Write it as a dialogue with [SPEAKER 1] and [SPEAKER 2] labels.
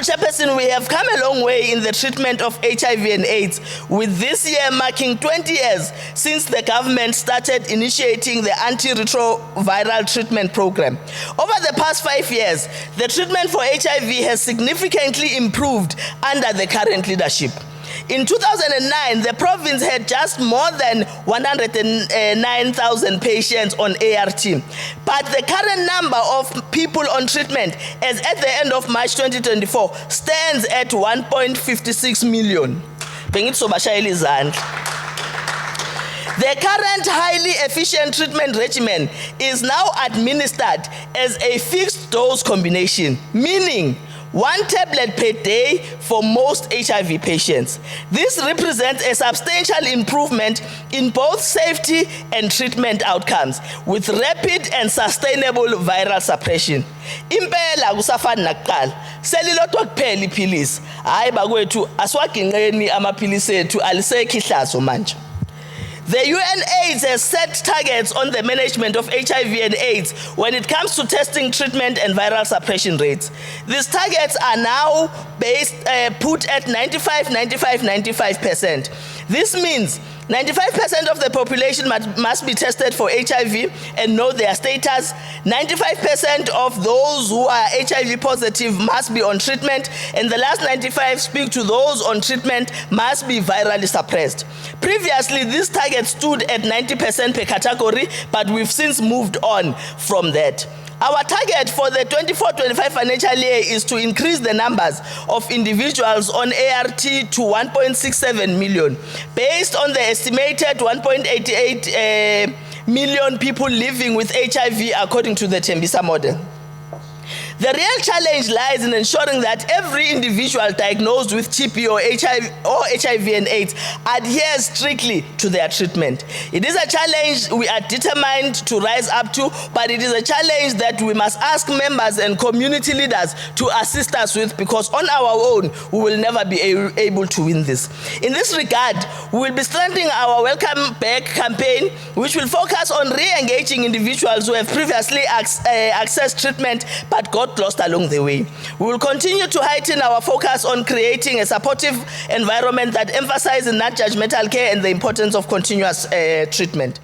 [SPEAKER 1] Chairperson, we have come a long way in the treatment of HIV and AIDS, with this year marking 20 years since the government started initiating the antiretroviral treatment program. Over the past 5 years, the treatment for HIV has significantly improved under the current leadership. In 2009, the province had just more than 109,000 patients on ART. But the current number of people on treatment, as at the end of March 2024, stands at 1.56 million. The current highly efficient treatment regimen is now administered as a fixed dose combination, meaning 1 tablet per day for most HIV patients. This represents a substantial improvement in both safety and treatment outcomes, with rapid and sustainable viral suppression. Impela kusafani nakuqala. Selilodwa kuphela iphilisi. Hayi bakwethu aswaginqeni amaphilisi ethu alisekho ihlazo manje. The UNAIDS has set targets on the management of HIV and AIDS when it comes to testing, treatment, and viral suppression rates. These targets are now put at 95%. This means 95% of the population must be tested for HIV and know their status. 95% of those who are HIV positive must be on treatment, and the last 95 speak to those on treatment must be virally suppressed. Previously, this target stood at 90% per category, but we've since moved on from that. Our target for the 24-25 financial year is to increase the numbers of individuals on ART to 1.67 million, based on the estimated 1.88 million people living with HIV according to the Tembisa model. The real challenge lies in ensuring that every individual diagnosed with TB or HIV and AIDS adheres strictly to their treatment. It is a challenge we are determined to rise up to, but it is a challenge that we must ask members and community leaders to assist us with, because on our own, we will never be able to win this. In this regard, we will be strengthening our Welcome Back campaign, which will focus on re-engaging individuals who have previously accessed treatment but got lost along the way. We will continue to heighten our focus on creating a supportive environment that emphasizes non-judgmental care and the importance of continuous treatment.